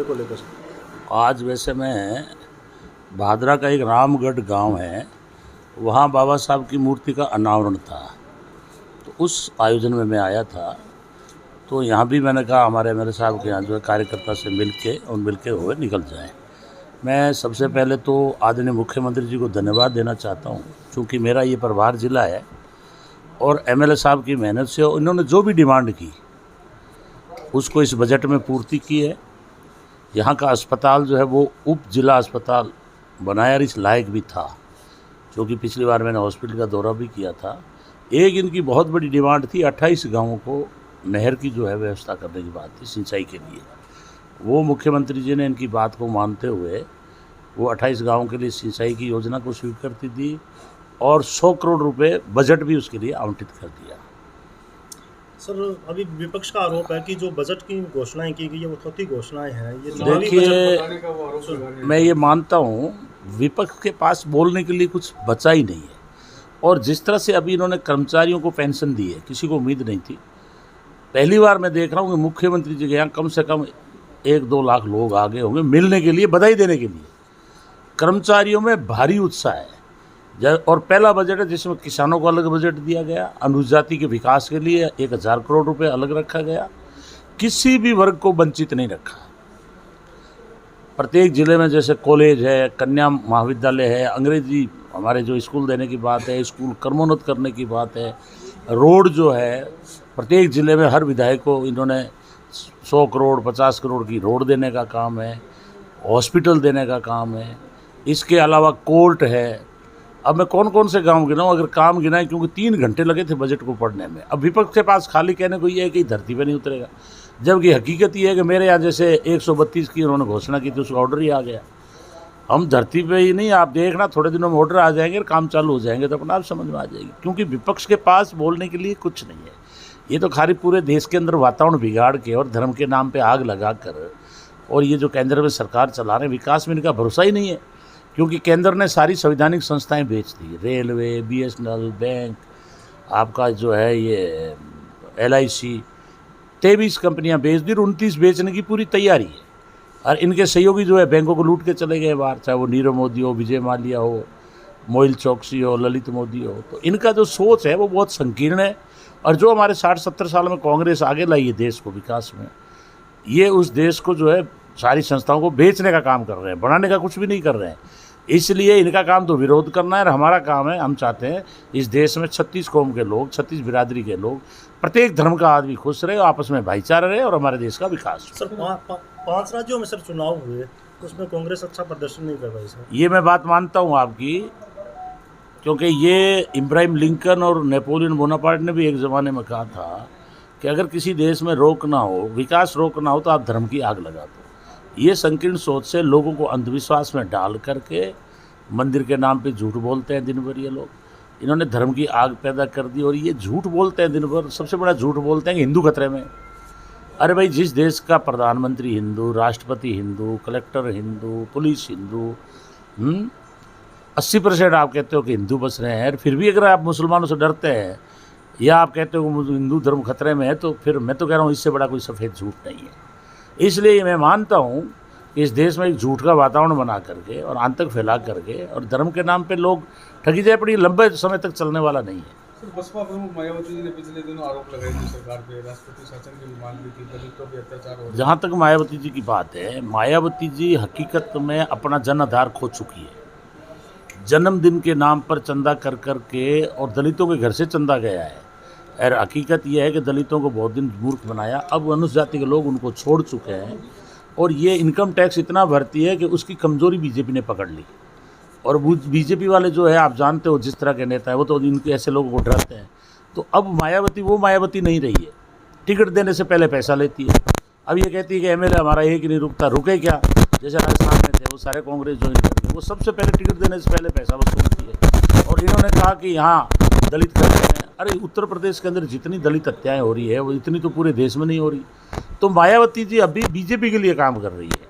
को लेकर? आज वैसे मैं भादरा का एक रामगढ़ गांव है, वहाँ बाबा साहब की मूर्ति का अनावरण था, तो उस आयोजन में मैं आया था। तो यहाँ भी मैंने कहा हमारे एमएलए साहब के यहाँ जो है कार्यकर्ता से मिल के हुए निकल जाएं। मैं सबसे पहले तो आदरणीय मुख्यमंत्री जी को धन्यवाद देना चाहता हूँ, क्योंकि मेरा ये प्रभार ज़िला है और एमएलए साहब की मेहनत से इन्होंने जो भी डिमांड की उसको इस बजट में पूर्ति की है। यहाँ का अस्पताल जो है वो उप जिला अस्पताल बनाया और इस लायक भी था, क्योंकि पिछली बार मैंने हॉस्पिटल का दौरा भी किया था। एक इनकी बहुत बड़ी डिमांड थी, 28 गाँवों को नहर की जो है व्यवस्था करने की बात थी सिंचाई के लिए। वो मुख्यमंत्री जी ने इनकी बात को मानते हुए वो 28 गाँवों के लिए सिंचाई की योजना को स्वीकृति दी और 100 करोड़ रुपए बजट भी उसके लिए आवंटित कर दिया। सर, अभी विपक्ष का आरोप है कि जो बजट की घोषणाएं की गई है वो थोड़ी घोषणाएं हैं। ये देखिए, मैं ये मानता हूँ विपक्ष के पास बोलने के लिए कुछ बचा ही नहीं है। और जिस तरह से अभी इन्होंने कर्मचारियों को पेंशन दी है, किसी को उम्मीद नहीं थी। पहली बार मैं देख रहा हूँ कि मुख्यमंत्री जी के यहाँ कम से कम 1-2 लाख लोग आगे होंगे मिलने के लिए, बधाई देने के लिए। कर्मचारियों में भारी उत्साह है। और पहला बजट है जिसमें किसानों को अलग बजट दिया गया, अनुसूचित जाति के विकास के लिए 1000 करोड़ रुपए अलग रखा गया, किसी भी वर्ग को वंचित नहीं रखा। प्रत्येक ज़िले में जैसे कॉलेज है, कन्या महाविद्यालय है, अंग्रेजी हमारे जो स्कूल देने की बात है, स्कूल कर्मोन्नत करने की बात है, रोड जो है प्रत्येक ज़िले में हर विधायक को इन्होंने 100 करोड़ 50 करोड़ की रोड देने का काम है, हॉस्पिटल देने का काम है। इसके अलावा कोर्ट है। अब मैं कौन कौन से गांव गिनाऊँ, अगर काम गिनाएं, क्योंकि 3 घंटे लगे थे बजट को पढ़ने में। अब विपक्ष के पास खाली कहने को ये है कि धरती पे नहीं उतरेगा, जबकि हकीकत ये है कि मेरे यहाँ जैसे 132 की उन्होंने घोषणा की थी, उसका ऑर्डर ही आ गया। हम धरती पे ही नहीं, आप देखना थोड़े दिनों में ऑर्डर आ जाएंगे और काम चालू हो जाएंगे, तो अपना आप समझ में आ जाएगी। क्योंकि विपक्ष के पास बोलने के लिए कुछ नहीं है। ये तो खाली पूरे देश के अंदर वातावरण बिगाड़ के और धर्म के नाम पे आग लगा कर, और ये जो केंद्र में सरकार चला रहे हैं, विकास में इनका भरोसा ही नहीं है। क्योंकि केंद्र ने सारी संवैधानिक संस्थाएं बेच दी, रेलवे, बीएसएनएल, बैंक, आपका जो है ये LIC, 23 कंपनियां बेच दी और 29 बेचने की पूरी तैयारी है। और इनके सहयोगी जो है बैंकों को लूट के चले गए बाहर, चाहे वो नीरव मोदी हो, विजय माल्या हो, मोइल चौकसी हो, ललित मोदी हो। तो इनका जो सोच है वो बहुत संकीर्ण है। और जो हमारे 60-70 साल में कांग्रेस आगे लाई है देश को विकास में, ये उस देश को जो है सारी संस्थाओं को बेचने का काम कर रहे हैं, बढ़ाने का कुछ भी नहीं कर रहे हैं। इसलिए इनका काम तो विरोध करना है और हमारा काम है, हम चाहते हैं इस देश में 36 कौम के लोग, 36 बिरादरी के लोग, प्रत्येक धर्म का आदमी खुश रहे, आपस में भाईचारा रहे और हमारे देश का विकास हो। सर, 5 राज्यों में सर चुनाव हुए, उसमें कांग्रेस अच्छा प्रदर्शन नहीं कर पाई सर। ये मैं बात मानता हूँ आपकी, क्योंकि ये इब्राहिम लिंकन और नेपोलियन बोनापार्ट ने भी एक ज़माने में कहा था कि अगर किसी देश में रोकना हो, विकास रोकना हो, तो आप धर्म की आग लगा दो। ये संकीर्ण सोच से लोगों को अंधविश्वास में डाल करके मंदिर के नाम पे झूठ बोलते हैं दिन भर ये लोग। इन्होंने धर्म की आग पैदा कर दी और ये झूठ बोलते हैं दिन भर। सबसे बड़ा झूठ बोलते हैं कि हिंदू खतरे में। अरे भाई, जिस देश का प्रधानमंत्री हिंदू, राष्ट्रपति हिंदू, कलेक्टर हिंदू, पुलिस हिंदू, 80% आप कहते हो कि हिंदू बस रहे हैं, फिर भी अगर आप मुसलमानों से डरते हैं या आप कहते हो हिंदू धर्म खतरे में है, तो फिर मैं तो कह रहा हूँ इससे बड़ा कोई सफ़ेद झूठ नहीं है। इसलिए मैं मानता हूँ कि इस देश में एक झूठ का वातावरण बना करके और आतंक फैला करके और धर्म के नाम पे लोग ठगी जाए, पड़ी लंबे समय तक चलने वाला नहीं है। सर, बसपा प्रमुख मायावती जी ने पिछले दिनों आरोप लगाए थे सरकार पे, राष्ट्रपति शासन की मांग की थी, दलितों पे अत्याचार हो रहा है। जहाँ तक मायावती जी की बात है, मायावती जी हकीकत में अपना जन आधार खो चुकी है। जन्मदिन के नाम पर चंदा कर कर के और दलितों के घर से चंदा गया है। और हकीकत यह है कि दलितों को बहुत दिन मूर्ख बनाया। अब अनुसूचित जाति के लोग उनको छोड़ चुके हैं और ये इनकम टैक्स इतना भरती है कि उसकी कमज़ोरी बीजेपी ने पकड़ ली। और वो बीजेपी वाले जो है, आप जानते हो जिस तरह के नेता है, वो तो इनके ऐसे लोगों को डराते हैं। तो अब मायावती वो मायावती नहीं रही है। टिकट देने से पहले पैसा लेती है। अब ये कहती है कि MLA हमारा एक ही नहीं रुकता, रुके क्या? जैसे राजस्थान में थे वो सारे कांग्रेस ज्वाइन करते, वो सबसे पहले टिकट देने से पहले पैसा वसूलती है। और इन्होंने कहा कि यहाँ दलित करते हैं। अरे, उत्तर प्रदेश के अंदर जितनी दलित हत्याएं हो रही है वो इतनी तो पूरे देश में नहीं हो रही। तो मायावती जी अभी बीजेपी के लिए काम कर रही है।